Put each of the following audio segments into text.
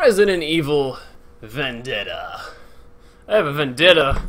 Resident Evil Vendetta. I have a vendetta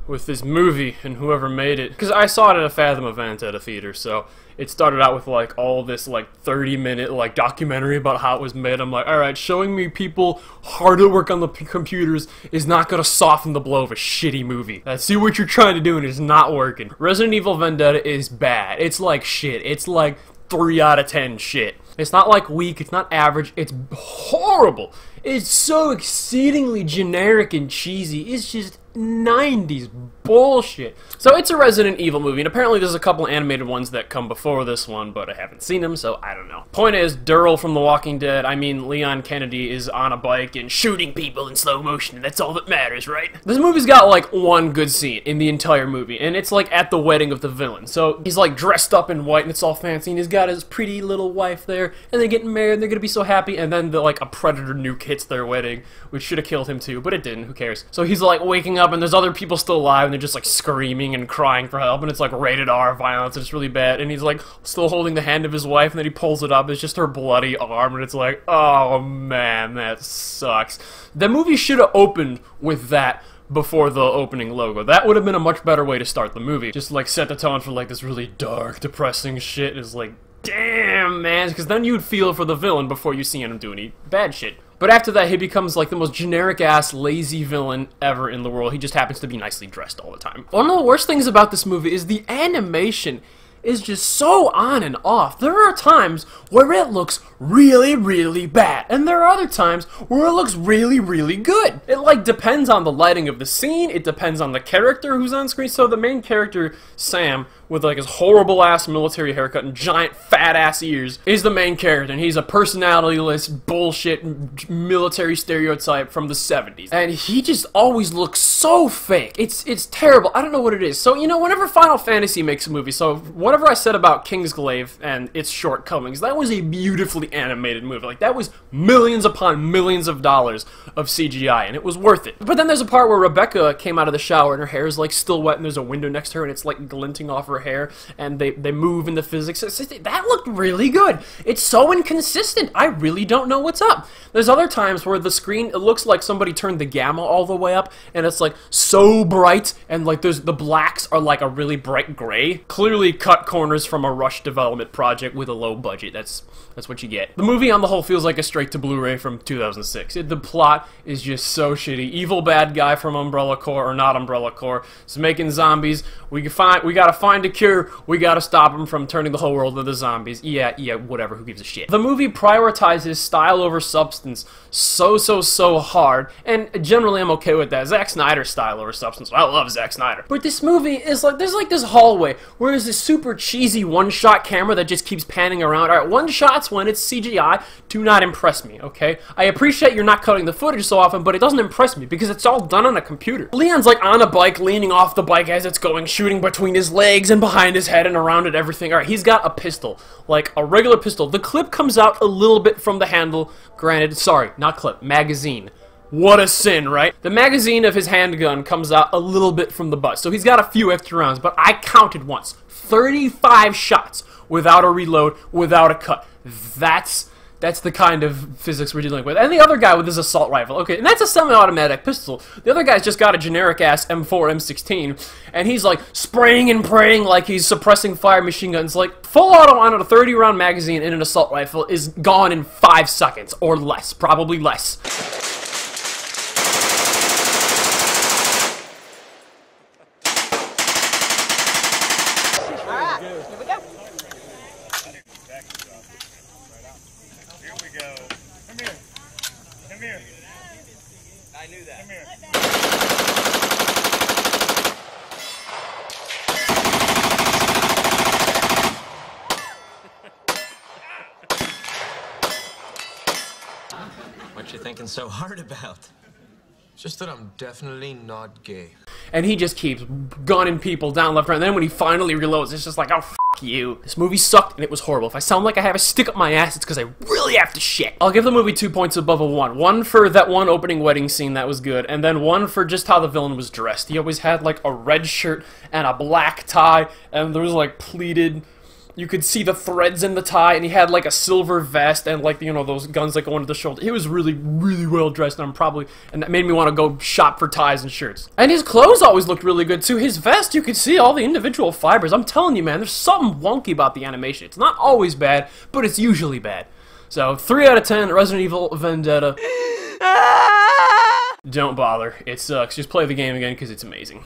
with this movie and whoever made it, because I saw it at a Fathom event at a theater. So it started out with like all this like 30-minute like documentary about how it was made. I'm like, alright, showing me people hard at work on the computers is not gonna soften the blow of a shitty movie. I see what you're trying to do and it's not working. Resident Evil Vendetta is bad. It's like shit. It's like 3 out of 10 shit. It's not like weak, it's not average, it's horrible. It's so exceedingly generic and cheesy. It's just 90s bullshit. So it's a Resident Evil movie, and apparently there's a couple animated ones that come before this one, but I haven't seen them, so I don't know. Point is, Daryl from The Walking Dead, I mean Leon Kennedy, is on a bike and shooting people in slow motion, and that's all that matters, right? This movie's got like one good scene in the entire movie, and it's like at the wedding of the villain. So he's like dressed up in white, and it's all fancy, and he's got his pretty little wife there, and they're getting married, and they're gonna be so happy, and then like a predator nuke hits their wedding, which should have killed him too, but it didn't, who cares? So he's like waking up, and there's other people still alive, and they're just like screaming and crying for help, and it's like rated R violence, and it's really bad, and he's like still holding the hand of his wife, and then he pulls it up, it's just her bloody arm, and it's like, oh man, that sucks. The movie should have opened with that before the opening logo. That would have been a much better way to start the movie. Just like set the tone for like this really dark, depressing shit. It's like, damn, man, because then you'd feel for the villain before you see him do any bad shit. But after that, he becomes like the most generic-ass, lazy villain ever in the world. He just happens to be nicely dressed all the time. One of the worst things about this movie is the animation is just so on and off. There are times where it looks really, really bad, and there are other times where it looks really, really good. It like depends on the lighting of the scene, it depends on the character who's on screen. So the main character, Sam, with like his horrible ass military haircut and giant fat ass ears, is the main character, and he's a personality-less bullshit military stereotype from the 70s. And he just always looks so fake. It's terrible. I don't know what it is. So, you know, whenever Final Fantasy makes a movie, so whatever I said about Kingsglaive and its shortcomings, that was a beautifully animated movie. Like, that was millions upon millions of dollars of CGI, and it was worth it. But then there's a part where Rebecca came out of the shower and her hair is like still wet, and there's a window next to her, and it's like glinting off her hair, and they move in the physics. That looked really good. It's so inconsistent. I really don't know what's up. There's other times where the screen, it looks like somebody turned the gamma all the way up, and it's like so bright, and like the blacks are like a really bright gray. Clearly cut corners from a rush development project with a low budget. That's what you get. The movie on the whole feels like a straight to Blu-ray from 2006. The plot is just so shitty. Evil bad guy from Umbrella Corps, or not Umbrella Corps, is making zombies. We gotta find a cure. We gotta stop him from turning the whole world into zombies. Yeah, whatever, who gives a shit. The movie prioritizes style over substance so hard, and generally I'm okay with that. Zack Snyder's style over substance. I love Zack Snyder. But this movie is like, there's like this hallway where there's this super cheesy one-shot camera that just keeps panning around. Alright, one shots when it's CGI do not impress me, okay? I appreciate you're not cutting the footage so often, but it doesn't impress me because it's all done on a computer. Leon's like on a bike, leaning off the bike as it's going, shooting between his legs and behind his head and around it, everything. Alright, he's got a pistol, like a regular pistol. The clip comes out a little bit from the handle, granted, sorry, not clip, magazine. What a sin, right? The magazine of his handgun comes out a little bit from the butt, so he's got a few extra rounds, but I counted once, 35 shots without a reload, without a cut. That's the kind of physics we're dealing with. And the other guy with his assault rifle, okay, and that's a semi-automatic pistol. The other guy's just got a generic-ass M4, M16, and he's like spraying and praying like he's suppressing fire machine guns. Like, full auto on a 30-round magazine in an assault rifle is gone in 5 seconds, or less, probably less. I knew that. Come here. What you thinking so hard about? Just that I'm definitely not gay. And he just keeps gunning people down left, right, and then when he finally reloads, it's just like, oh, f*** you. This movie sucked, and it was horrible. If I sound like I have a stick up my ass, it's because I really have to shit. I'll give the movie 2 points above a 1. 1 for that one opening wedding scene that was good, and then 1 for just how the villain was dressed. He always had, like, a red shirt and a black tie, and there was, like, pleated You could see the threads in the tie, and he had like a silver vest and like, you know, those guns that go into the shoulder. He was really, really well dressed, and that made me want to go shop for ties and shirts. And his clothes always looked really good too. His vest, you could see all the individual fibers. I'm telling you, man, there's something wonky about the animation. It's not always bad, but it's usually bad. So 3 out of 10, Resident Evil Vendetta. Don't bother. It sucks. Just play the game again because it's amazing.